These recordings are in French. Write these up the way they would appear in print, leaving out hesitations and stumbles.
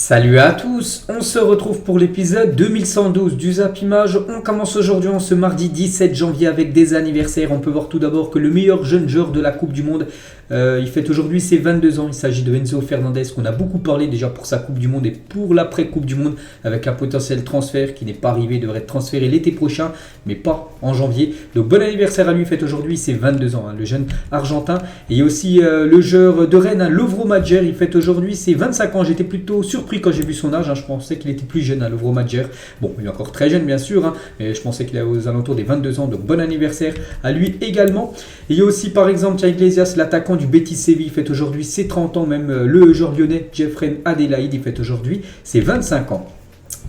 Salut à tous, on se retrouve pour l'épisode 2112 du Zap Image. On commence aujourd'hui en ce mardi 17 janvier avec des anniversaires. On peut voir tout d'abord que le meilleur jeune joueur de la Coupe du Monde, il fête aujourd'hui ses 22 ans. Il s'agit de Enzo Fernandez, qu'on a beaucoup parlé déjà pour sa Coupe du Monde et pour l'après-Coupe du Monde, avec un potentiel transfert qui n'est pas arrivé, devrait être transféré l'été prochain, mais pas en janvier. Donc bon anniversaire à lui, il fête aujourd'hui ses 22 ans, le jeune Argentin. Et il y a aussi le joueur de Rennes, Lovro Majer, il fête aujourd'hui ses 25 ans. J'étais plutôt surpris quand j'ai vu son âge, je pensais qu'il était plus jeune, Lovro Majer. Bon, il est encore très jeune bien sûr, mais je pensais qu'il est aux alentours des 22 ans, donc bon anniversaire à lui également. Et il y a aussi par exemple Thiago Iglesias, l'attaquant du Betis Séville, il fête aujourd'hui ses 30 ans, même le joueur lyonnais Jeffrey Adelaide, il fête aujourd'hui ses 25 ans.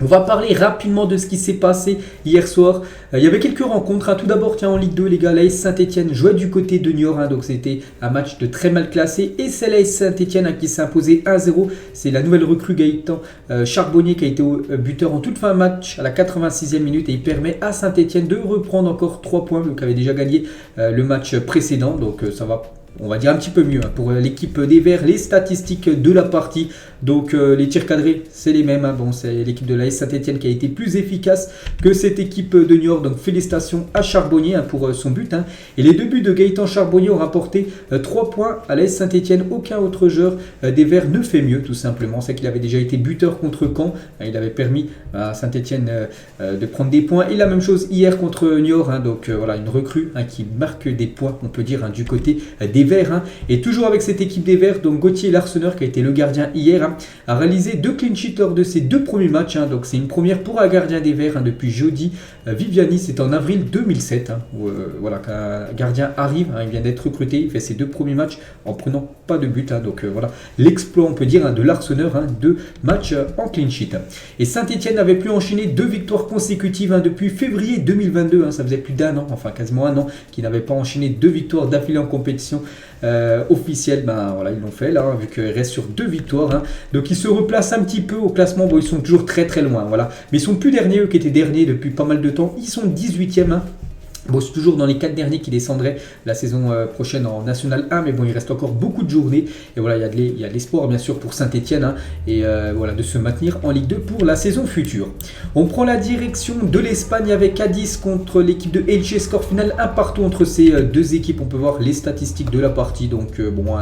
On va parler rapidement de ce qui s'est passé hier soir. Il y avait quelques rencontres. Tout d'abord, en Ligue 2, les gars, l'AS Saint-Etienne jouait du côté de Niort. Donc c'était un match de très mal classé. Et c'est l'AS Saint-Etienne qui s'est imposé 1-0. C'est la nouvelle recrue Gaëtan Charbonnier qui a été buteur en toute fin de match à la 86e minute. Et il permet à Saint-Etienne de reprendre encore 3 points. Donc avait déjà gagné le match précédent. Donc ça va, on va dire, un petit peu mieux pour l'équipe des Verts. Les statistiques de la partie, donc les tirs cadrés, c'est les mêmes. Bon, c'est l'équipe de l'AS Saint-Etienne qui a été plus efficace que cette équipe de Niort. Donc félicitations à Charbonnier pour son but. Et les deux buts de Gaëtan Charbonnier ont rapporté 3 points à l'AS Saint-Etienne. Aucun autre joueur des Verts ne fait mieux, tout simplement. C'est qu'il avait déjà été buteur contre Caen. Il avait permis à Saint-Etienne de prendre des points. Et la même chose hier contre Niort. Donc voilà, une recrue qui marque des points, on peut dire, du côté des Verts. Et toujours avec cette équipe des Verts, donc Gauthier Larseneur, qui a été le gardien hier, a réalisé 2 clean sheets lors de ses 2 premiers matchs. Donc c'est une première pour un gardien des Verts depuis Jody Viviani. C'est en avril 2007 où voilà, qu'un gardien arrive. Il vient d'être recruté, il fait ses 2 premiers matchs en prenant pas de but. Donc voilà, l'exploit, on peut dire, de Larseneur, 2 matchs en clean sheet. Et Saint-Etienne n'avait plus enchaîné 2 victoires consécutives depuis février 2022. Ça faisait plus d'un an, enfin quasiment un an, qu'il n'avait pas enchaîné 2 victoires d'affilée en compétition officielle. Voilà, ils l'ont fait là, vu qu'il reste sur 2 victoires. Donc ils se replacent un petit peu au classement. Bon, ils sont toujours très très loin, voilà. Mais ils sont plus derniers, eux qui étaient derniers depuis pas mal de temps. Ils sont 18e. Bon, c'est toujours dans les 4 derniers qui descendraient la saison prochaine en National 1, mais bon, il reste encore beaucoup de journées. Et voilà, il y a de l'espoir bien sûr pour Saint-Etienne et voilà, de se maintenir en Ligue 2 pour la saison future. On prend la direction de l'Espagne avec Cadiz contre l'équipe de Elche. Score final 1-1 entre ces deux équipes. On peut voir les statistiques de la partie. Donc bon,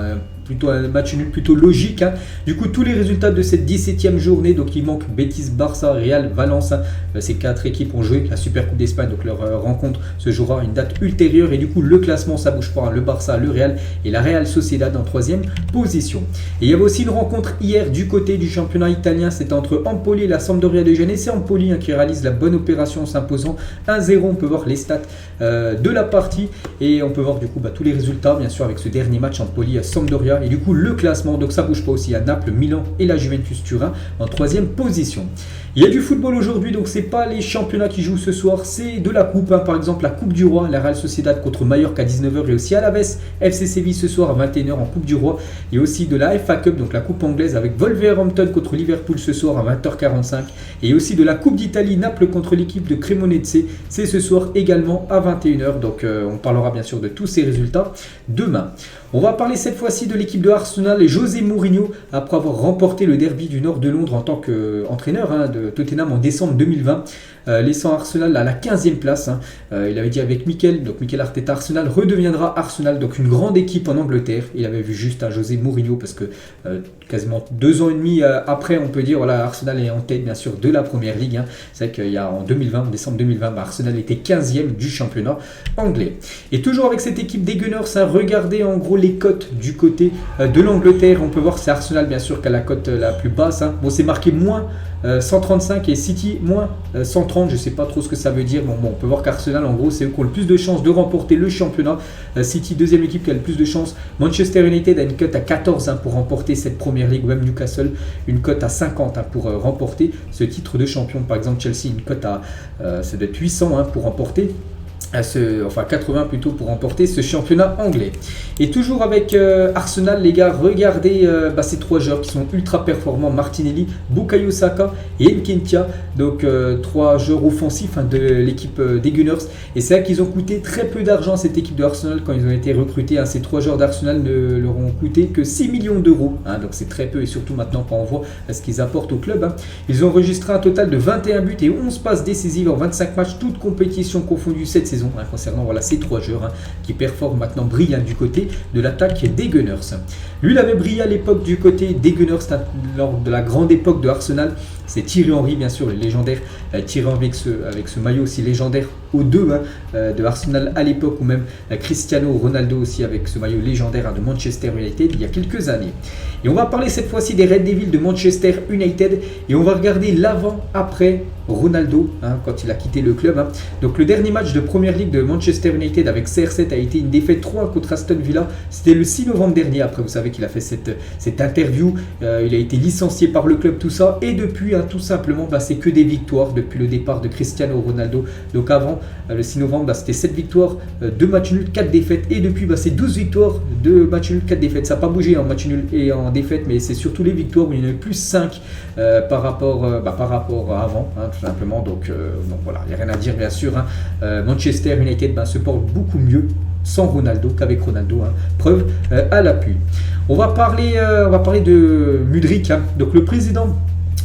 plutôt un match nul plutôt logique. Du coup, tous les résultats de cette 17e journée, donc il manque Betis, Barça, Real, Valence. Ces 4 équipes ont joué la Super Coupe d'Espagne, donc leur rencontre se jouera à une date ultérieure. Et du coup, le classement, ça bouge pas. Le Barça, le Real et la Real Sociedad en 3e position. Et il y avait aussi une rencontre hier du côté du championnat italien. C'était entre Empoli et la Sampdoria de Gênes. C'est Empoli qui réalise la bonne opération en s'imposant 1-0. On peut voir les stats de la partie et on peut voir du coup tous les résultats, bien sûr, avec ce dernier match Empoli à Sampdoria. Et du coup, le classement, donc ça bouge pas aussi à Naples, Milan et la Juventus Turin en 3e position. Il y a du football aujourd'hui, donc c'est pas les championnats qui jouent ce soir, c'est de la coupe. Par exemple, la Coupe du Roi, la Real Sociedad contre Mallorca à 19h et aussi Alaves FC Séville ce soir à 21h en Coupe du Roi. Il y a aussi de la FA Cup, donc la Coupe anglaise avec Wolverhampton contre Liverpool ce soir à 20h45. Et aussi de la Coupe d'Italie, Naples contre l'équipe de Cremonese, c'est ce soir également à 21h. Donc on parlera bien sûr de tous ces résultats demain. On va parler cette fois-ci de l'équipe de Arsenal et José Mourinho, après avoir remporté le derby du nord de Londres en tant qu'entraîneur de Tottenham en décembre 2020, laissant Arsenal à la 15e place. Il avait dit avec Mikel Arteta, Arsenal redeviendra Arsenal, donc une grande équipe en Angleterre. Il avait vu juste José Mourinho parce que quasiment 2 ans et demi après, on peut dire, voilà, Arsenal est en tête bien sûr de la Première Ligue. C'est vrai qu'il y a en décembre 2020, Arsenal était 15e du championnat anglais. Et toujours avec cette équipe des Gunners, regardez en gros les cotes du côté de l'Angleterre. On peut voir que c'est Arsenal bien sûr qui a la cote la plus basse. Bon, c'est marqué moins 135 et City moins 130, je sais pas trop ce que ça veut dire. Bon, on peut voir qu'Arsenal en gros c'est eux qui ont le plus de chances de remporter le championnat. City, deuxième équipe qui a le plus de chances. Manchester United a une cote à 14 pour remporter cette première ligue, même Newcastle une cote à 50 pour remporter ce titre de champion. Par exemple Chelsea une cote à ça doit être 800 pour remporter enfin 80 plutôt, pour remporter ce championnat anglais. Et toujours avec Arsenal, les gars, regardez ces 3 joueurs qui sont ultra performants: Martinelli, Bukayo Saka et Nketiah. Donc 3 joueurs offensifs de l'équipe des Gunners. Et c'est vrai qu'ils ont coûté très peu d'argent, cette équipe de Arsenal, quand ils ont été recrutés. Ces 3 joueurs d'Arsenal ne leur ont coûté que 6 millions d'euros. Donc c'est très peu, et surtout maintenant quand on voit ce qu'ils apportent au club. Ils ont enregistré un total de 21 buts et 11 passes décisives en 25 matchs, toutes compétitions confondues cette saison. Concernant ces 3 joueurs qui performent maintenant, brillent du côté de l'attaque des Gunners. Lui, il avait brillé à l'époque du côté des Gunners, lors de la grande époque de Arsenal. C'est Thierry Henry, bien sûr, le légendaire Thierry Henry avec ce maillot aussi légendaire aux 2 de Arsenal à l'époque, ou même Cristiano Ronaldo aussi avec ce maillot légendaire de Manchester United il y a quelques années. Et on va parler cette fois-ci des Red Devils de Manchester United, et on va regarder l'avant-après Ronaldo quand il a quitté le club. Donc le dernier match de Première Ligue de Manchester United avec CR7 a été une défaite 3 contre Aston Villa. C'était le 6 novembre dernier. Après, vous savez qu'il a fait cette interview, il a été licencié par le club, tout ça, et depuis tout simplement c'est que des victoires depuis le départ de Cristiano Ronaldo. Donc avant le 6 novembre, c'était 7 victoires, 2 matchs nuls, 4 défaites, et depuis c'est 12 victoires, 2 matchs nuls, 4 défaites. Ça n'a pas bougé en match nul et en défaite, mais c'est surtout les victoires où il y en a eu plus 5 par rapport à avant, tout simplement. Donc voilà, il n'y a rien à dire, bien sûr. Manchester United se porte beaucoup mieux sans Ronaldo qu'avec Ronaldo, preuve à l'appui. On va parler de Mudryk. Donc le président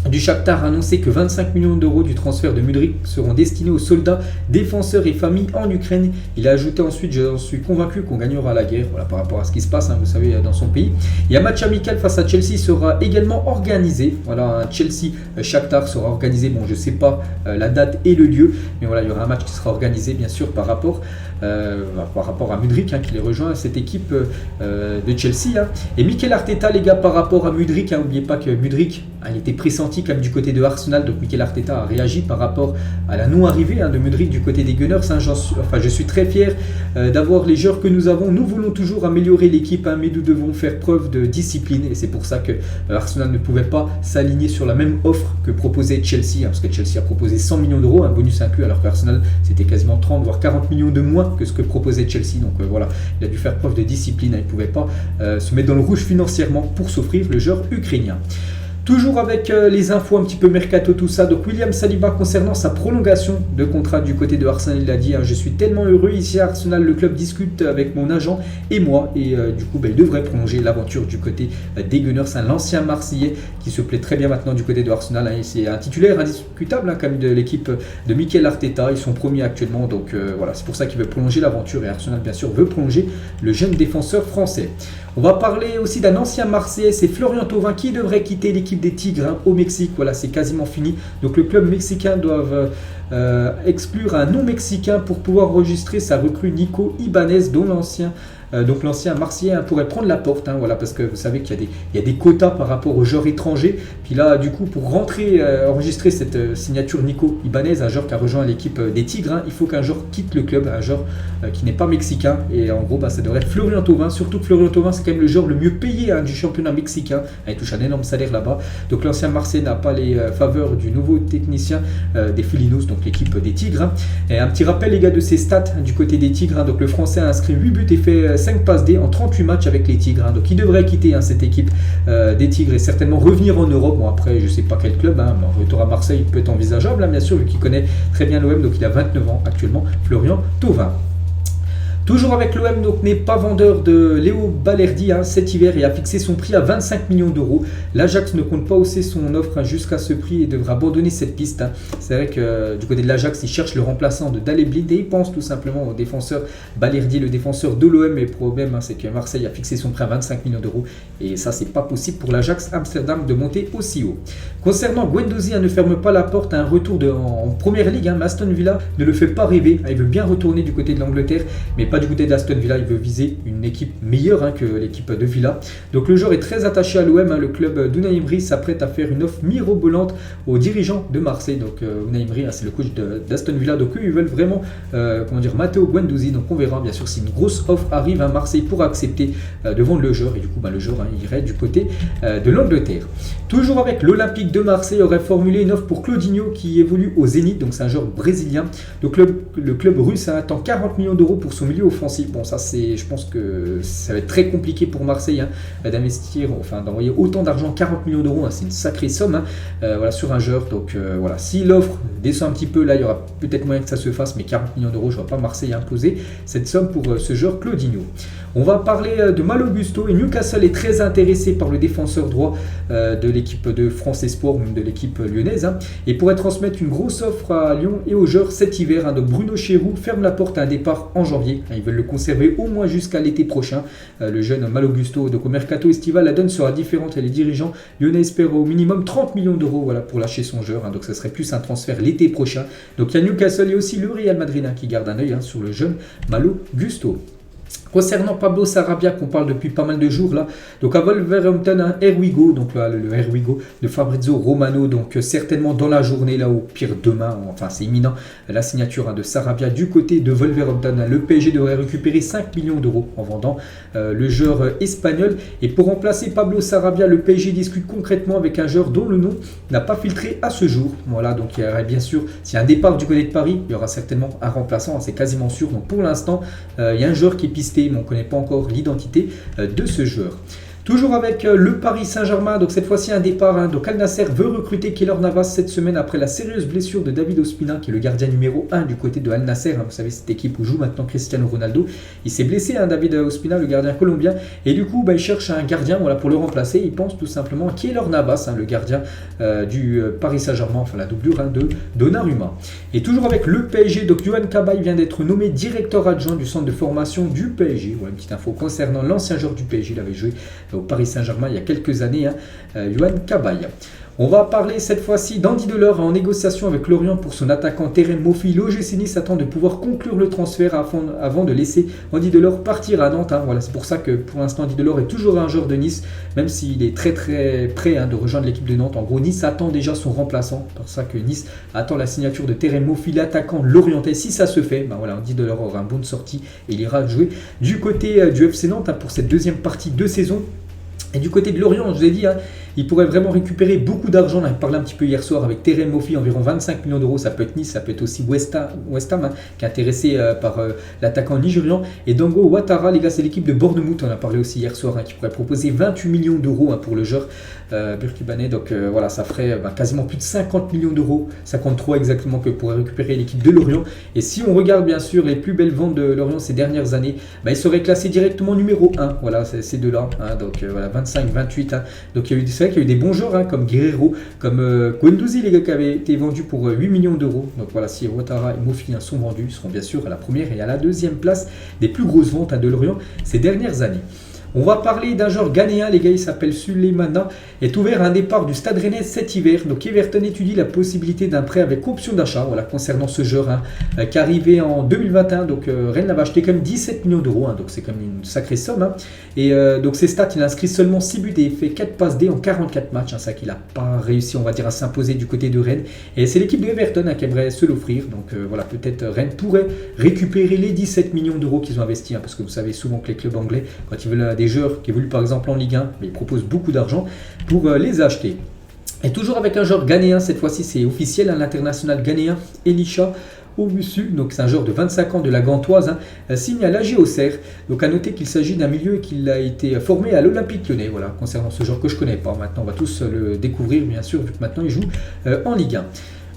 du Shakhtar a annoncé que 25 millions d'euros du transfert de Mudryk seront destinés aux soldats, défenseurs et familles en Ukraine. Il a ajouté ensuite: j'en suis convaincu qu'on gagnera la guerre. Voilà, par rapport à ce qui se passe, vous savez, dans son pays. Et un match amical face à Chelsea sera également organisé. Voilà, un Chelsea-Shakhtar sera organisé. Bon, je ne sais pas la date et le lieu, mais voilà, il y aura un match qui sera organisé, bien sûr, par rapport à Mudryk, qui les rejoint, cette équipe de Chelsea. Et Mikel Arteta, les gars, par rapport à Mudryk, n'oubliez pas que Mudryk, il était pressenti comme du côté de Arsenal. Donc Mikel Arteta a réagi par rapport à la non-arrivée de Mudryk du côté des Gunners. Je suis très fier d'avoir les joueurs que nous avons. Nous voulons toujours améliorer l'équipe, mais nous devons faire preuve de discipline. Et c'est pour ça que Arsenal ne pouvait pas s'aligner sur la même offre que proposait Chelsea, parce que Chelsea a proposé 100 millions d'euros, un bonus inclus, alors qu'Arsenal c'était quasiment 30 voire 40 millions de moins que ce que proposait Chelsea. Donc voilà, il a dû faire preuve de discipline. Il ne pouvait pas se mettre dans le rouge financièrement pour s'offrir le joueur ukrainien. Toujours avec les infos un petit peu mercato, tout ça. Donc William Saliba, concernant sa prolongation de contrat du côté de Arsenal, il a dit: je suis tellement heureux ici à Arsenal, le club discute avec mon agent et moi, et du coup il devrait prolonger l'aventure du côté des Gunners. L'ancien Marseillais qui se plaît très bien maintenant du côté de Arsenal, c'est un titulaire indiscutable comme de l'équipe de Mikel Arteta. Ils sont premiers actuellement, donc voilà, c'est pour ça qu'il veut prolonger l'aventure, et Arsenal bien sûr veut prolonger le jeune défenseur français. On va parler aussi d'un ancien Marseillais, c'est Florian Thauvin, qui devrait quitter l'équipe des Tigres au Mexique. Voilà, c'est quasiment fini. Donc le club mexicain doit exclure un non-mexicain pour pouvoir enregistrer sa recrue Nico Ibanez, dont l'ancien Marseillais pourrait prendre la porte, voilà, parce que vous savez qu'il y a des quotas par rapport aux joueurs étrangers. Puis là, du coup, pour rentrer, enregistrer cette signature Nico Ibanez, un joueur qui a rejoint l'équipe des Tigres, il faut qu'un joueur quitte le club, un joueur qui n'est pas mexicain. Et en gros, ça devrait être Florian Thauvin. Surtout que Florian Thauvin, c'est quand même le joueur le mieux payé du championnat mexicain. Il touche un énorme salaire là-bas. Donc l'ancien Marseillais n'a pas les faveurs du nouveau technicien des Felinos, donc l'équipe des Tigres. Et un petit rappel, les gars, de ses stats du côté des Tigres. Donc le Français a inscrit 8 buts et fait 5 passes D en 38 matchs avec les Tigres. Donc il devrait quitter cette équipe des Tigres et certainement revenir en Europe. Bon, après, je ne sais pas quel club. Un retour à Marseille peut être envisageable, bien sûr, vu qu'il connaît très bien l'OM. Donc il a 29 ans actuellement, Florian Thauvin. Toujours avec l'OM, donc n'est pas vendeur de Léo Balerdi cet hiver et a fixé son prix à 25 millions d'euros. L'Ajax ne compte pas hausser son offre jusqu'à ce prix et devra abandonner cette piste. C'est vrai que du côté de l'Ajax, il cherche le remplaçant de Daley Blind et il pense tout simplement au défenseur Balerdi, le défenseur de l'OM. Mais le problème, c'est que Marseille a fixé son prix à 25 millions d'euros et ça, c'est pas possible pour l'Ajax Amsterdam de monter aussi haut. Concernant Guendouzi, ne ferme pas la porte à un retour en Première Ligue, mais Aston Villa ne le fait pas rêver. Il veut bien retourner du côté de l'Angleterre, mais pas du côté d'Aston Villa, il veut viser une équipe meilleure que l'équipe de Villa. Donc le joueur est très attaché à l'OM, le club d'Unai Emery s'apprête à faire une offre mirobolante aux dirigeants de Marseille. Donc Unai Emery, c'est le coach d'Aston Villa, donc eux ils veulent vraiment Matteo Guendouzi. Donc on verra bien sûr si une grosse offre arrive à Marseille pour accepter de vendre le joueur, et du coup le joueur irait du côté de l'Angleterre. Toujours avec l'Olympique de Marseille aurait formulé une offre pour Claudinho qui évolue au Zénith, donc c'est un joueur brésilien. Donc le club russe attend 40 millions d'euros pour son milieu offensif. Bon, ça je pense que ça va être très compliqué pour Marseille d'investir, d'envoyer autant d'argent, 40 millions d'euros, c'est une sacrée somme sur un joueur. Donc voilà, si l'offre descend un petit peu, là il y aura peut-être moyen que ça se fasse, mais 40 millions d'euros, je ne vois pas Marseille imposer cette somme pour ce joueur Claudinho. On va parler de Malo Gusto, et Newcastle est très intéressé par le défenseur droit de l'équipe de France Espoir, ou même de l'équipe lyonnaise, et pourrait transmettre une grosse offre à Lyon et aux joueurs cet hiver. Donc Bruno Chéroux ferme la porte à un départ en janvier. Ils veulent le conserver au moins jusqu'à l'été prochain. Le jeune Malo Gusto, donc au mercato estival, la donne sera différente et les dirigeants lyonnais espèrent au minimum 30 millions d'euros pour lâcher son joueur. Donc ça serait plus un transfert l'été prochain. Donc il y a Newcastle et aussi le Real Madrid qui garde un œil sur le jeune Malo Gusto. Concernant Pablo Sarabia, qu'on parle depuis pas mal de jours là, donc à Wolverhampton, Here We Go, donc là, le Here We Go de Fabrizio Romano, donc certainement dans la journée, là au pire demain, c'est imminent, la signature de Sarabia du côté de Wolverhampton. Le PSG devrait récupérer 5 millions d'euros en vendant le joueur espagnol. Et pour remplacer Pablo Sarabia, le PSG discute concrètement avec un joueur dont le nom n'a pas filtré à ce jour. Voilà, donc il y aurait bien sûr, s'il y a un départ du côté de Paris, il y aura certainement un remplaçant, c'est quasiment sûr. Donc pour l'instant, il y a un joueur qui est pisté, mais on ne connaît pas encore l'identité de ce joueur. Toujours avec le Paris Saint-Germain, donc cette fois-ci un départ. Donc Al Nassr veut recruter Keylor Navas cette semaine après la sérieuse blessure de David Ospina, qui est le gardien numéro 1 du côté de Al Nassr. Vous savez, cette équipe où joue maintenant Cristiano Ronaldo. Il s'est blessé, David Ospina, le gardien colombien. Et du coup, il cherche un gardien pour le remplacer. Il pense tout simplement à Keylor Navas, le gardien du Paris Saint-Germain, la doublure de Donnarumma. Et toujours avec le PSG, donc Yohan Cabaye vient d'être nommé directeur adjoint du centre de formation du PSG. Voilà une petite info concernant l'ancien joueur du PSG. Il avait joué au Paris Saint-Germain il y a quelques années, Yohan Cabaye. On va parler cette fois-ci d'Andy Delors en négociation avec Lorient pour son attaquant Terem Moffi. L'OGC Nice attend de pouvoir conclure le transfert avant de laisser Andy Delors partir à Nantes. Voilà, c'est pour ça que pour l'instant Andy Delors est toujours un joueur de Nice, même s'il est très très prêt de rejoindre l'équipe de Nantes. En gros, Nice attend déjà son remplaçant. C'est pour ça que Nice attend la signature de Terem Moffi, l'attaquant lorientais. Si ça se fait, Andy Delors aura une bonne sortie et il ira jouer du côté du FC Nantes pour cette deuxième partie de saison. Et du côté de Lorient, je vous ai dit, il pourrait vraiment récupérer beaucoup d'argent. On a parlé un petit peu hier soir avec Terem Moffi, environ 25 millions d'euros. Ça peut être Nice, ça peut être aussi West Ham qui est intéressé par l'attaquant nigérian. Et Dango Ouattara, les gars, c'est l'équipe de Bournemouth. On a parlé aussi hier soir, qui pourrait proposer 28 millions d'euros pour le joueur burkinabé. Donc voilà, ça ferait quasiment plus de 50 millions d'euros, 53 exactement, que pourrait récupérer l'équipe de Lorient. Et si on regarde bien sûr les plus belles ventes de Lorient ces dernières années, il serait classé directement numéro 1. Voilà, ces deux-là. Donc voilà, 25, 28. Donc il y a eu c'est vrai qu'il y a eu des bons joueurs comme Guerrero, comme Guendouzi, les gars, qui avaient été vendus pour 8 millions d'euros. Donc voilà, si Ouattara et Moffi sont vendus, ils seront bien sûr à la première et à la deuxième place des plus grosses ventes de Lorient ces dernières années. On va parler d'un joueur ghanéen, les gars, il s'appelle Suleymana, est ouvert à un départ du Stade Rennais cet hiver. Donc Everton étudie la possibilité d'un prêt avec option d'achat concernant ce joueur qui est arrivé en 2021. Donc Rennes l'avait acheté quand même 17 millions d'euros, donc c'est quand même une sacrée somme. Et donc ses stats, il a inscrit seulement 6 buts et il fait 4 passes D en 44 matchs. Ça qu'il n'a pas réussi, on va dire, à s'imposer du côté de Rennes. Et c'est l'équipe de Everton qui aimerait se l'offrir. Donc voilà, peut-être Rennes pourrait récupérer les 17 millions d'euros qu'ils ont investis. Parce que vous savez souvent que les clubs anglais, quand ils veulent des joueurs qui évoluent par exemple en Ligue 1, mais ils proposent beaucoup d'argent pour les acheter. Et toujours avec un joueur ghanéen, cette fois-ci c'est officiel, l'international ghanéen Elisha Owusu, donc c'est un joueur de 25 ans de la Gantoise, signe à l'AG Auxerre. Donc à noter qu'il s'agit d'un milieu et qu'il a été formé à l'Olympique Lyonnais. Voilà, concernant ce joueur que je connais pas. Maintenant on va tous le découvrir bien sûr, vu que maintenant il joue en Ligue 1.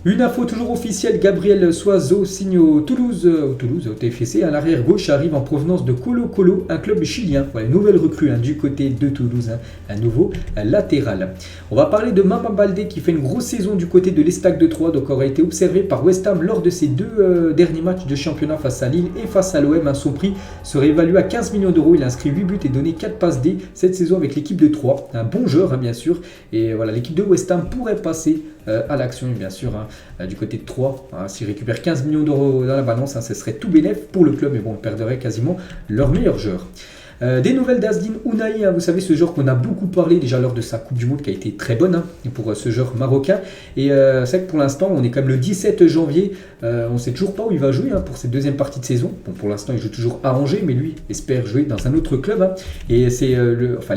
Une info toujours officielle, Gabriel Soiseau signe au TFC. À l'arrière gauche arrive en provenance de Colo Colo, un club chilien. Voilà, une nouvelle recrue du côté de Toulouse, un nouveau latéral. On va parler de Mama Baldé qui fait une grosse saison du côté de l'Estac de Troyes, donc aurait été observé par West Ham lors de ses deux derniers matchs de championnat face à Lille et face à l'OM. Son prix serait évalué à 15 millions d'euros. Il a inscrit 8 buts et donné 4 passes D cette saison avec l'équipe de Troyes. Un bon joueur bien sûr. Et voilà, l'équipe de West Ham pourrait passer à l'action bien sûr du côté de Troyes. S'ils récupèrent 15 millions d'euros dans la balance, ce serait tout bénef pour le club, mais bon, ils perdraient quasiment leur meilleur joueur. Des nouvelles d'Azdine Ounahi, vous savez, ce joueur qu'on a beaucoup parlé déjà lors de sa Coupe du Monde qui a été très bonne pour ce joueur marocain. Et c'est vrai que pour l'instant, on est quand même le 17 janvier, on ne sait toujours pas où il va jouer pour cette deuxième partie de saison. Bon, pour l'instant, il joue toujours à Angers, mais lui espère jouer dans un autre club. Et c'est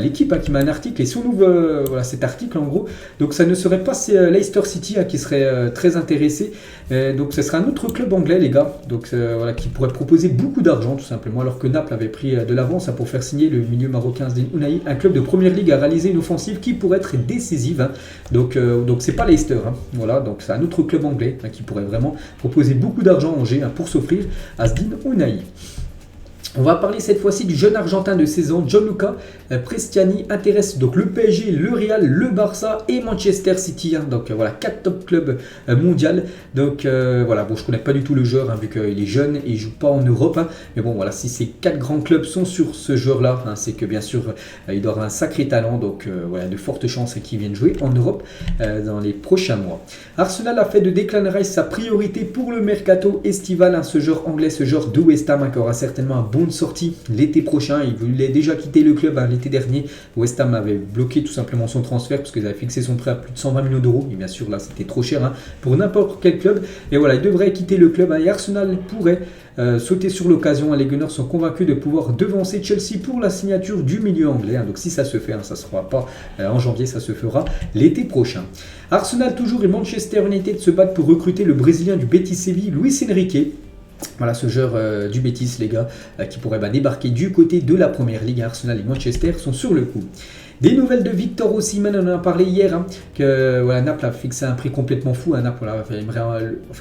l'équipe qui met un article, et si on ouvre cet article en gros, donc ça ne serait pas Leicester City qui serait très intéressé. Donc ce serait un autre club anglais, les gars, donc qui pourrait proposer beaucoup d'argent tout simplement, alors que Naples avait pris de l'avance pour faire signer le milieu marocain Azdine Ounahi. Un club de première ligue a réalisé une offensive qui pourrait être décisive. Donc c'est pas Leicester. Voilà, donc c'est un autre club anglais qui pourrait vraiment proposer beaucoup d'argent à Angers pour s'offrir Azdine Ounahi. On va parler cette fois-ci du jeune Argentin de 16 ans, Gianluca Prestiani, intéresse donc le PSG, le Real, le Barça et Manchester City. Donc voilà, 4 top clubs mondiaux. Donc voilà, bon, je ne connais pas du tout le joueur vu qu'il est jeune et il ne joue pas en Europe. Mais bon, voilà, si ces 4 grands clubs sont sur ce joueur-là, c'est que bien sûr, il doit avoir un sacré talent. Donc voilà, de fortes chances qu'il vienne jouer en Europe dans les prochains mois. Arsenal a fait de Declan Rice sa priorité pour le mercato estival. Ce joueur anglais, ce joueur de West Ham, qui aura certainement un bon de sortie l'été prochain. Il voulait déjà quitter le club l'été dernier. West Ham avait bloqué tout simplement son transfert parce qu'ils avaient fixé son prêt à plus de 120 millions d'euros. Et bien sûr, là, c'était trop cher pour n'importe quel club. Et voilà, il devrait quitter le club. Et Arsenal pourrait sauter sur l'occasion. Les Gunners sont convaincus de pouvoir devancer Chelsea pour la signature du milieu anglais. Donc si ça se fait, ça ne se fera pas en janvier, ça se fera l'été prochain. Arsenal toujours et Manchester United se battent pour recruter le Brésilien du Betis Séville, Luis Enrique. Voilà ce joueur du Betis, les gars, qui pourrait débarquer du côté de la première ligue. Arsenal et Manchester sont sur le coup. Des nouvelles de Victor Osimhen, on en a parlé hier, que Naples a fixé un prix complètement fou. Naples,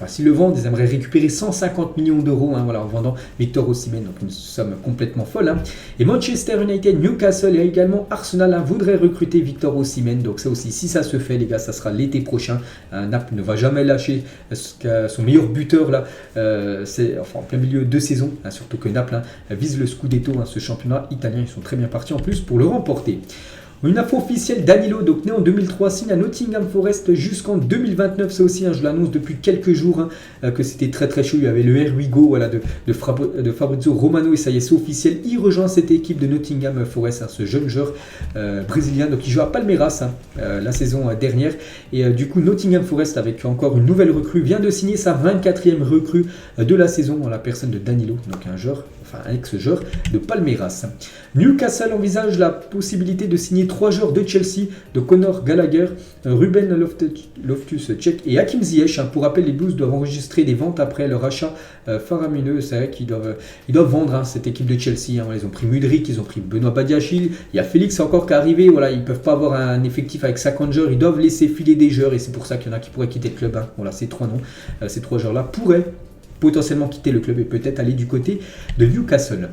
s'ils le vendent, ils aimeraient récupérer 150 millions d'euros en vendant Victor Osimhen, donc une somme complètement folle. Et Manchester United, Newcastle et également Arsenal voudraient recruter Victor Osimhen. Donc ça aussi, si ça se fait, les gars, ça sera l'été prochain. Naples ne va jamais lâcher son meilleur buteur là, en plein milieu de saison, surtout que Naples vise le Scudetto, ce championnat italien. Ils sont très bien partis en plus pour le remporter. Une info officielle, Danilo, donc né en 2003, signe à Nottingham Forest jusqu'en 2029. Ça aussi, je l'annonce depuis quelques jours que c'était très très chaud. Il y avait le Here We Go de Fabrizio Romano et ça y est, c'est officiel. Il rejoint cette équipe de Nottingham Forest, ce jeune joueur brésilien. Donc il joue à Palmeiras la saison dernière. Et du coup, Nottingham Forest, avec encore une nouvelle recrue, vient de signer sa 24e recrue de la saison en la personne de Danilo, donc un ex-joueur de Palmeiras. Newcastle envisage la possibilité de signer 3 joueurs de Chelsea, de Conor Gallagher, Ruben Loftus-Cheek et Hakim Ziyech. Pour rappel, les Blues doivent enregistrer des ventes après leur achat faramineux. C'est vrai qu'ils doivent vendre cette équipe de Chelsea. Ils ont pris Mudryk, ils ont pris Benoît Badiachil. Il y a Félix encore qui est arrivé. Voilà, ils ne peuvent pas avoir un effectif avec 50 joueurs. Ils doivent laisser filer des joueurs et c'est pour ça qu'il y en a qui pourraient quitter le club. Voilà, ces 3 noms, ces 3 joueurs-là pourraient potentiellement quitter le club et peut-être aller du côté de Newcastle.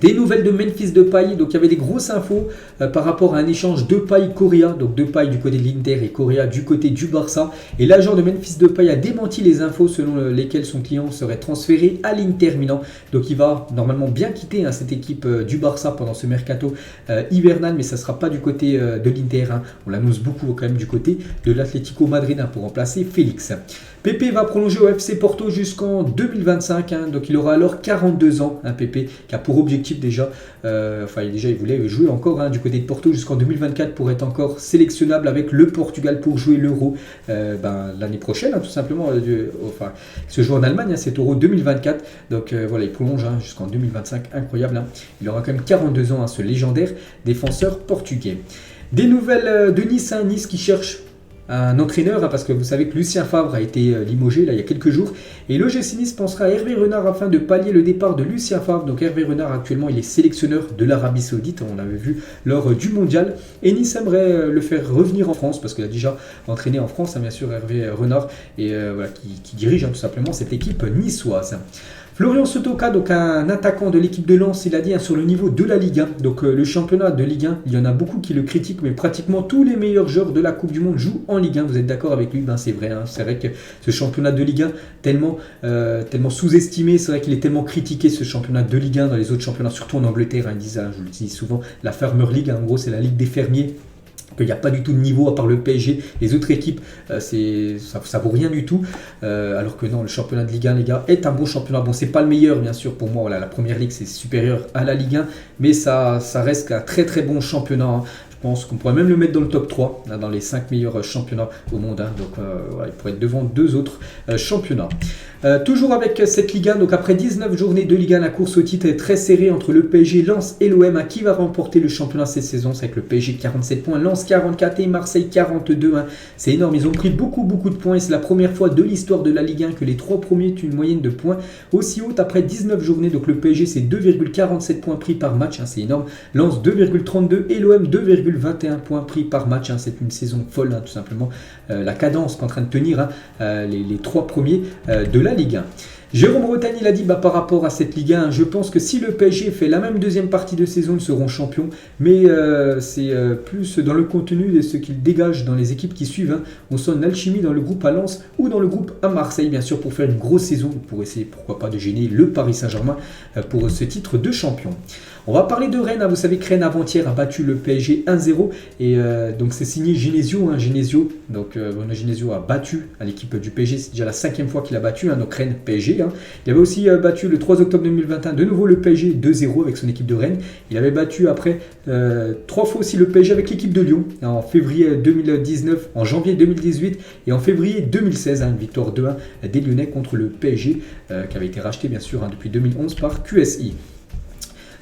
Des nouvelles de Memphis Depay, donc il y avait des grosses infos par rapport à un échange Depay-Correa, donc Depay du côté de l'Inter et Correa du côté du Barça. Et l'agent de Memphis Depay a démenti les infos selon lesquelles son client serait transféré à l'Inter Milan. Donc il va normalement bien quitter cette équipe du Barça pendant ce mercato hivernal, mais ça ne sera pas du côté de l'Inter. On l'annonce beaucoup quand même du côté de l'Atlético Madrid pour remplacer Félix. Pepe va prolonger au FC Porto jusqu'en 2025, donc il aura alors 42 ans. Pepe qui a pour objectif déjà, il voulait jouer encore du côté de Porto jusqu'en 2024 pour être encore sélectionnable avec le Portugal pour jouer l'Euro l'année prochaine, tout simplement. Se joue en Allemagne, c'est Euro 2024, donc il prolonge jusqu'en 2025, incroyable. Il aura quand même 42 ans, ce légendaire défenseur portugais. Des nouvelles de Nice qui cherche un entraîneur, parce que vous savez que Lucien Favre a été limogé il y a quelques jours, et l'OGC Nice pensera à Hervé Renard afin de pallier le départ de Lucien Favre. Donc Hervé Renard actuellement il est sélectionneur de l'Arabie Saoudite, on l'avait vu lors du mondial, et Nice aimerait le faire revenir en France parce qu'il a déjà entraîné en France, bien sûr, Hervé Renard, et qui dirige tout simplement cette équipe niçoise. Florian Sotoka, donc un attaquant de l'équipe de Lens, il a dit sur le niveau de la Ligue 1. Donc le championnat de Ligue 1, il y en a beaucoup qui le critiquent, mais pratiquement tous les meilleurs joueurs de la Coupe du Monde jouent en Ligue 1. Vous êtes d'accord avec lui? C'est vrai, c'est vrai que ce championnat de Ligue 1, tellement sous-estimé, c'est vrai qu'il est tellement critiqué, ce championnat de Ligue 1 dans les autres championnats, surtout en Angleterre. Ils disent, je le dis souvent, la Farmer League, en gros c'est la Ligue des fermiers. qu'il n'y a pas du tout de niveau à part le PSG. Les autres équipes, ça vaut rien du tout. Alors que non, le championnat de Ligue 1, les gars, est un bon championnat. Bon, c'est pas le meilleur, bien sûr, pour moi. Voilà, la première ligue, c'est supérieur à la Ligue 1, mais ça reste un très très bon championnat, hein. Je pense qu'on pourrait même le mettre dans le top 3, là, dans les 5 meilleurs championnats au monde, hein. Donc voilà, il pourrait être devant 2 autres championnats. Toujours avec cette Ligue 1, donc après 19 journées de Ligue 1, la course au titre est très serrée entre le PSG, Lens et l'OM. Qui va remporter le championnat cette saison? C'est avec le PSG 47 points, Lens 44 et Marseille 42. Hein. C'est énorme, ils ont pris beaucoup de points et c'est la première fois de l'histoire de la Ligue 1 que les 3 premiers ont une moyenne de points aussi haute après 19 journées. Donc le PSG c'est 2,47 points pris par match, hein, c'est énorme. Lens 2,32 et l'OM 2,21 points pris par match. Hein. C'est une saison folle, hein, tout simplement. La cadence qu'est en train de tenir, hein, les 3 premiers de la Ligue 1. Jérôme Bretagne, il a dit par rapport à cette Ligue 1, je pense que si le PSG fait la même deuxième partie de saison, ils seront champions. Mais c'est plus dans le contenu et ce qu'ils dégagent dans les équipes qui suivent. Hein. On sent une alchimie dans le groupe à Lens ou dans le groupe à Marseille, bien sûr, pour faire une grosse saison, pour essayer, pourquoi pas, de gêner le Paris Saint-Germain pour ce titre de champion. On va parler de Rennes. Hein. Vous savez que Rennes avant-hier a battu le PSG 1-0 et donc c'est signé Genesio. Hein, Genesio. Donc Genesio a battu à l'équipe du PSG. C'est déjà la 5e fois qu'il a battu. Hein, donc Rennes PSG. Hein. Il avait aussi battu le 3 octobre 2021 de nouveau le PSG 2-0 avec son équipe de Rennes. Il avait battu après 3 fois aussi le PSG avec l'équipe de Lyon en février 2019, en janvier 2018 et en février 2016. Hein, une victoire 2-1 des Lyonnais contre le PSG qui avait été racheté bien sûr, hein, depuis 2011 par QSI.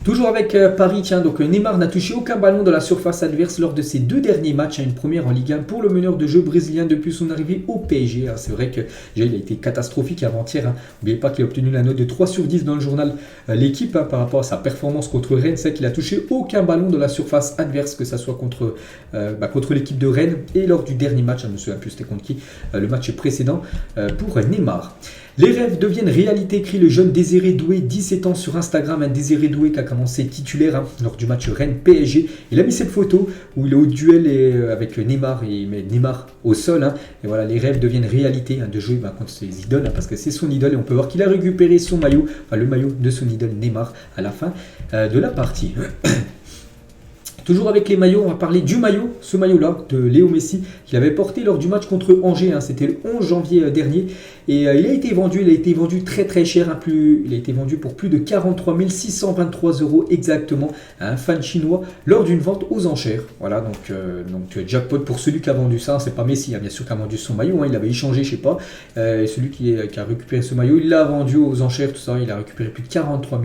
Toujours avec Paris, tiens, donc Neymar n'a touché aucun ballon dans la surface adverse lors de ses 2 derniers matchs, une première en Ligue 1 pour le meneur de jeu brésilien depuis son arrivée au PSG. C'est vrai que déjà, il a été catastrophique avant-hier. Hein. N'oubliez pas qu'il a obtenu la note de 3/10 dans le journal L'équipe, hein, par rapport à sa performance contre Rennes. C'est qu'il a touché aucun ballon dans la surface adverse, que ce soit contre l'équipe de Rennes et lors du dernier match, je ne me souviens plus c'était contre qui, le match précédent pour Neymar. Les rêves deviennent réalité, écrit le jeune Désiré Doué, 17 ans sur Instagram. Un Désiré Doué qui a commencé titulaire, hein, lors du match Rennes-PSG. Il a mis cette photo où il est au duel avec Neymar et il met Neymar au sol. Hein, et voilà, les rêves deviennent réalité, hein, de jouer contre ses idoles, hein, parce que c'est son idole et on peut voir qu'il a récupéré son maillot, enfin le maillot de son idole Neymar à la fin de la partie. Toujours avec les maillots, on va parler du maillot, ce maillot-là, de Léo Messi, qu'il avait porté lors du match contre Angers, hein, c'était le 11 janvier dernier. Et il a été vendu très très cher, hein, il a été vendu pour plus de 43 623 € exactement à un fan chinois lors d'une vente aux enchères. Voilà, donc jackpot pour celui qui a vendu ça, c'est pas Messi, hein, bien sûr, qui a vendu son maillot, hein, il avait échangé, je sais pas, et celui qui a récupéré ce maillot, il l'a vendu aux enchères, tout ça, il a récupéré plus de 43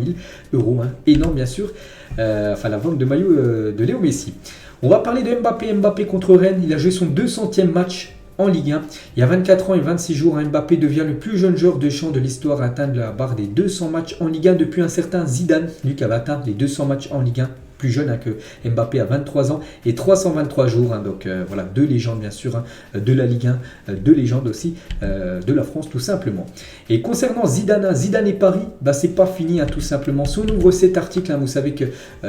000 €, hein, énorme bien sûr. La vente de maillot de Léo Messi. On va parler de Mbappé contre Rennes. Il a joué son 200e match en Ligue 1. Il y a 24 ans et 26 jours, Mbappé devient le plus jeune joueur de champ de l'histoire à atteindre la barre des 200 matchs en Ligue 1 depuis un certain Zidane, lui qui avait atteint les 200 matchs en Ligue 1. Plus jeune, hein, que Mbappé à 23 ans et 323 jours. Hein, donc voilà, 2 légendes bien sûr, hein, de la Ligue 1, 2 légendes aussi de la France tout simplement. Et concernant Zidane et Paris, c'est pas fini, hein, tout simplement. Si on ouvre cet article, hein, vous savez que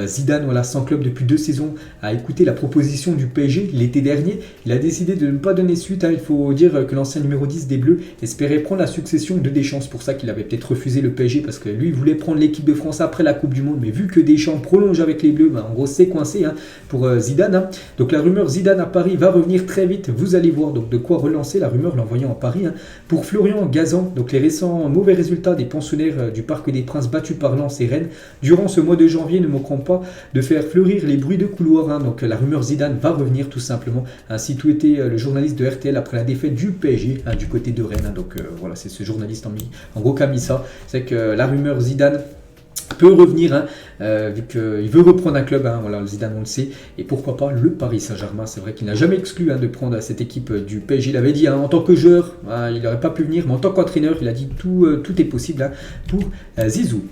Zidane, voilà, sans club depuis 2 saisons, a écouté la proposition du PSG l'été dernier. Il a décidé de ne pas donner suite. Hein, il faut dire que l'ancien numéro 10 des Bleus espérait prendre la succession de Deschamps. C'est pour ça qu'il avait peut-être refusé le PSG, parce que lui il voulait prendre l'équipe de France après la Coupe du Monde. Mais vu que Deschamps prolonge avec les Bleus, en gros c'est coincé, hein, pour Zidane. Hein. Donc la rumeur Zidane à Paris va revenir très vite. Vous allez voir donc de quoi relancer la rumeur l'envoyant à Paris. Hein. Pour Florian Gazan, donc les récents mauvais résultats des pensionnaires du Parc des Princes battus par Lens et Rennes durant ce mois de janvier ne manqueront pas de faire fleurir les bruits de couloir. Hein. Donc la rumeur Zidane va revenir tout simplement. Ainsi tout était le journaliste de RTL après la défaite du PSG, hein, du côté de Rennes. Hein. Donc voilà, c'est ce journaliste en gros qui a mis ça. C'est que la rumeur Zidane peut revenir, hein, vu qu'il veut reprendre un club, hein, voilà, le Zidane on le sait, et pourquoi pas le Paris Saint-Germain. C'est vrai qu'il n'a jamais exclu, hein, de prendre cette équipe du PSG. Il avait dit, hein, en tant que joueur, hein, il n'aurait pas pu venir, mais en tant qu'entraîneur, il a dit tout est possible, hein, pour Zizou.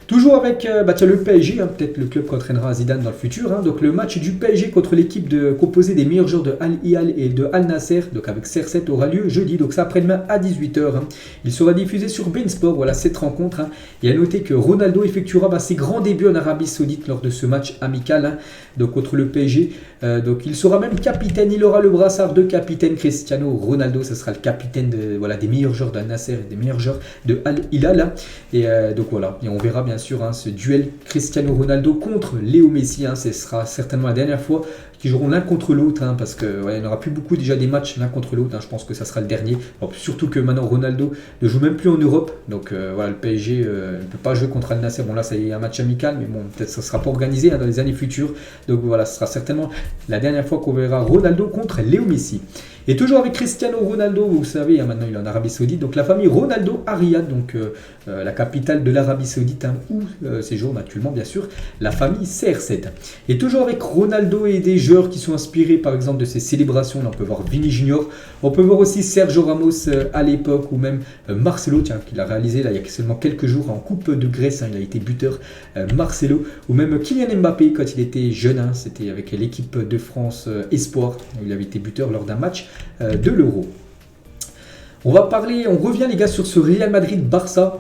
Toujours avec le PSG, hein, peut-être le club qu'entraînera Zidane dans le futur. Hein. Donc le match du PSG contre l'équipe composée des meilleurs joueurs de Al Hilal et de Al Nasser, donc avec CR7, aura lieu jeudi, donc c'est après-demain à 18 h. Hein. Il sera diffusé sur beIN Sport, voilà cette rencontre. Hein. Et à noter que Ronaldo effectuera ses grands débuts en Arabie Saoudite lors de ce match amical, hein, donc contre le PSG. Donc il sera même capitaine, il aura le brassard de capitaine. Cristiano Ronaldo, ce sera le capitaine des meilleurs joueurs d'Al Nasser et des meilleurs joueurs de Al Hilal. Hein. Et donc voilà, et on verra bien bien sûr, ce duel Cristiano Ronaldo contre Léo Messi. Ce sera certainement la dernière fois qu'ils joueront l'un contre l'autre, parce que il n'y aura plus beaucoup déjà des matchs l'un contre l'autre. Je pense que ça sera le dernier. Alors, surtout que maintenant Ronaldo ne joue même plus en Europe, donc le PSG ne peut pas jouer contre Al Nassr. Bon là, c'est un match amical, mais bon, peut-être ça ne sera pas organisé dans les années futures. Donc voilà, ce sera certainement la dernière fois qu'on verra Ronaldo contre Léo Messi. Et toujours avec Cristiano Ronaldo, vous savez, maintenant il est en Arabie Saoudite, donc la famille Ronaldo à Riyad, donc la capitale de l'Arabie Saoudite, où séjourne actuellement bien sûr la famille CR7. Et toujours avec Ronaldo et des joueurs qui sont inspirés par exemple de ces célébrations, là on peut voir Vini Junior, on peut voir aussi Sergio Ramos à l'époque, ou même Marcelo, qu'il a réalisé là, il y a seulement quelques jours en Coupe de Grèce, il a été buteur, Marcelo, ou même Kylian Mbappé quand il était jeune, c'était avec l'équipe de France Espoir, il avait été buteur lors d'un match de l'Euro. On revient les gars sur ce Real Madrid-Barça.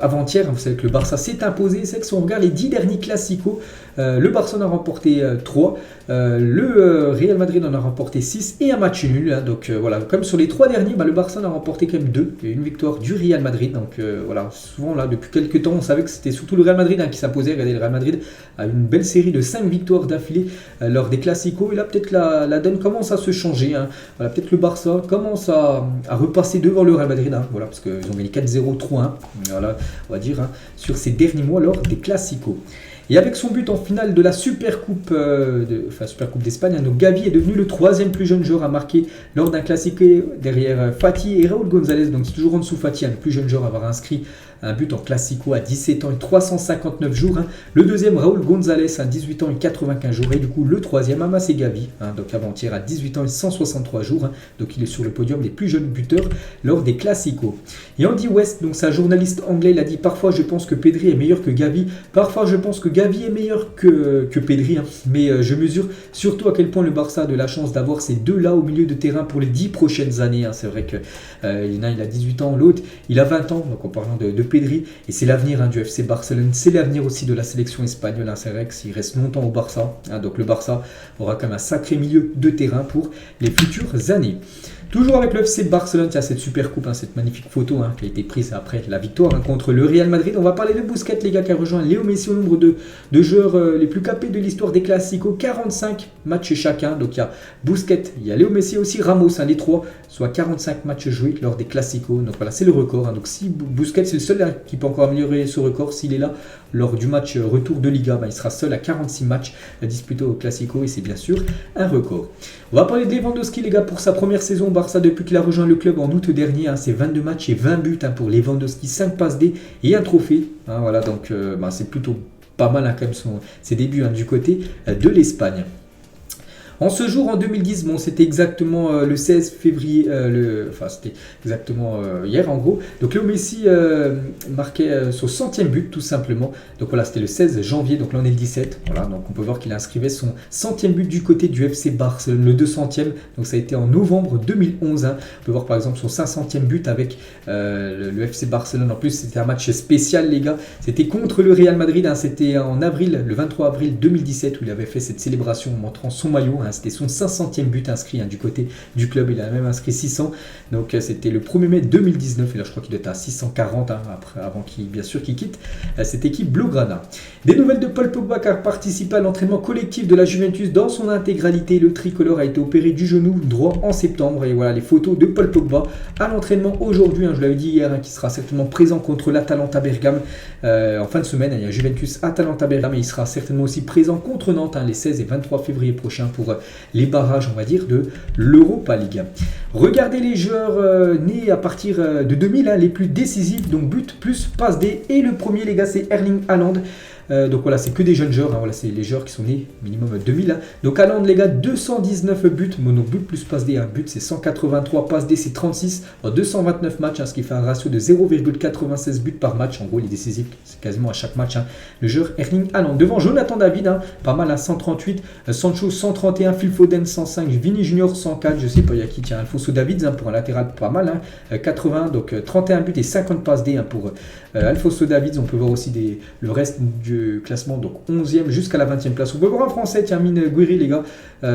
Avant-hier, vous savez que le Barça s'est imposé. C'est que si on regarde les 10 derniers classicos, le Barça en a remporté 3, le Real Madrid en a remporté 6 et un match nul. Donc voilà, comme sur les 3 derniers, le Barça en a remporté quand même 2 et une victoire du Real Madrid. Donc voilà, souvent là, depuis quelques temps, on savait que c'était surtout le Real Madrid qui s'imposait. Regardez, le Real Madrid a une belle série de 5 victoires d'affilée lors des classicos. Et là, peut-être la donne commence à se changer. Voilà, peut-être le Barça commence à repasser devant le Real Madrid. Voilà, parce qu'ils ont gagné 4-0, 3-1. Voilà, on va dire, sur ces derniers mois lors des classicos. Et avec son but en finale de la Supercoupe d'Espagne, donc Gavi est devenu le 3e plus jeune joueur à marquer lors d'un classico derrière Fati et Raúl González. Donc c'est toujours en dessous Fati, le plus jeune joueur à avoir inscrit un but en classico à 17 ans et 359 jours. Le deuxième, Raúl González, à 18 ans et 95 jours. Et du coup, le troisième, Amas Gavi, donc avant-hier, à 18 ans et 163 jours. Donc il est sur le podium des plus jeunes buteurs lors des classicos. Et Andy West, donc c'est un journaliste anglais, il a dit: parfois je pense que Pedri est meilleur que Gavi, parfois je pense que Gavi est meilleur que Pedri. Mais je mesure surtout à quel point le Barça a de la chance d'avoir ces deux-là au milieu de terrain pour les 10 prochaines années. C'est vrai que il a 18 ans, l'autre il a 20 ans, donc en parlant de Pedri, et c'est l'avenir du FC Barcelone, c'est l'avenir aussi de la sélection espagnole. C'est vrai que s'il reste longtemps au Barça, donc le Barça aura quand même un sacré milieu de terrain pour les futures années. Toujours avec le FC Barcelone, il y a cette super coupe, cette magnifique photo qui a été prise après la victoire contre le Real Madrid. On va parler de Busquets, les gars, qui a rejoint Léo Messi au nombre de joueurs les plus capés de l'histoire des classicos, 45 matchs chacun. Donc il y a Busquets, il y a Léo Messi aussi, Ramos, les trois, soit 45 matchs joués lors des classicos. Donc voilà, c'est le record. Donc si Busquets, c'est le seul qui peut encore améliorer ce record, s'il est là lors du match retour de Liga, il sera seul à 46 matchs disputés au classico, et c'est bien sûr un record. On va parler de Lewandowski, les gars, pour sa première saison au Barça depuis qu'il a rejoint le club en août dernier. C'est 22 matchs et 20 buts pour Lewandowski, 5 passes D et un trophée. Voilà, donc c'est plutôt pas mal quand même ses débuts du côté de l'Espagne. En ce jour, en 2010, c'était exactement le 16 février, c'était exactement hier en gros. Donc Léo Messi marquait son 100e but tout simplement. Donc voilà, c'était le 16 janvier, donc là on est le 17. Voilà, donc on peut voir qu'il inscrivait son 100e but du côté du FC Barcelone, le 200e. Donc ça a été en novembre 2011. On peut voir par exemple son 500e but avec le FC Barcelone. En plus, c'était un match spécial, les gars. C'était contre le Real Madrid. C'était en avril, le 23 avril 2017, où il avait fait cette célébration en montrant son maillot. C'était son 500e but inscrit du côté du club. Il a même inscrit 600. Donc c'était le 1er mai 2019. Et là, je crois qu'il doit être à 640 avant qu'il quitte cette équipe Blaugrana. Des nouvelles de Paul Pogba, qui a participé à l'entraînement collectif de la Juventus dans son intégralité. Le tricolore a été opéré du genou droit en septembre. Et voilà les photos de Paul Pogba à l'entraînement aujourd'hui. Je l'avais dit hier, qui sera certainement présent contre l'Atalanta Bergame en fin de semaine. Il y a Juventus-Atalanta Bergame, et il sera certainement aussi présent contre Nantes les 16 et 23 février prochains pour les barrages, on va dire, de l'Europa League. Regardez les joueurs nés à partir de 2000, les plus décisifs, donc but plus passe D. Et le premier, les gars, c'est Erling Haaland. Donc voilà, c'est que des jeunes joueurs. Voilà, c'est les joueurs qui sont nés minimum 2000. Donc Haaland, les gars, 219 buts. Donc but plus passe D, un but c'est 183, passe D c'est 36 en 229 matchs, ce qui fait un ratio de 0,96 buts par match. En gros, il est décisif, c'est quasiment à chaque match. Le joueur Erling Haaland. Devant Jonathan David, pas mal à 138, Sancho 131, Phil Foden 105, Vini Junior 104. Je sais pas, il y a qui tient Alphonso Davids pour un latéral, pas mal, 80, donc 31 buts et 50 passes D pour Alphonso Davids. On peut voir aussi le reste du du classement, donc 11e jusqu'à la 20e place. On peut voir un Français, tiens, Mine Guiri, les gars,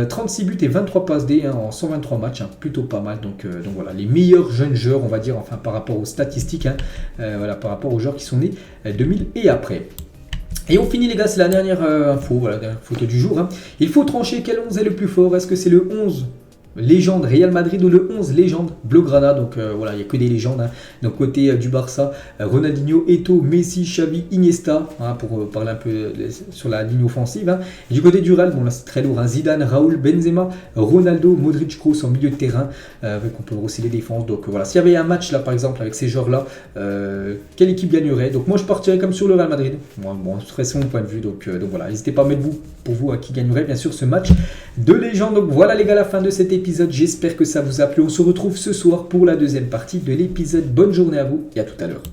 36 buts et 23 passes D hein, en 123 matchs, hein, plutôt pas mal. Donc voilà, les meilleurs jeunes joueurs, on va dire, enfin par rapport aux statistiques, hein, voilà, par rapport aux joueurs qui sont nés 2000 et après. Et on finit les gars, c'est la dernière info, voilà, la dernière photo du jour. Hein. Il faut trancher quel 11 est le plus fort. Est-ce que c'est le 11 légende Real Madrid ou le 11 légende Blaugrana? Donc voilà, il n'y a que des légendes. Hein. Donc côté du Barça, Ronaldinho, Eto'o, Messi, Xavi, Iniesta, hein, pour parler un peu sur la ligne offensive. Hein. Et du côté du Real, bon là c'est très lourd, hein. Zidane, Raoul, Benzema, Ronaldo, Modric, Kroos en milieu de terrain, avec on peut voir aussi les défenses. Donc voilà, s'il y avait un match là par exemple avec ces joueurs là, quelle équipe gagnerait? Donc moi je partirais comme sur le Real Madrid. Bon, ce serait son point de vue. Donc voilà, n'hésitez pas à mettre vous pour vous à qui gagnerait bien sûr ce match de légende. Donc voilà les gars, la fin de cet épisode. J'espère que ça vous a plu. On se retrouve ce soir pour la deuxième partie de l'épisode. Bonne journée à vous et à tout à l'heure.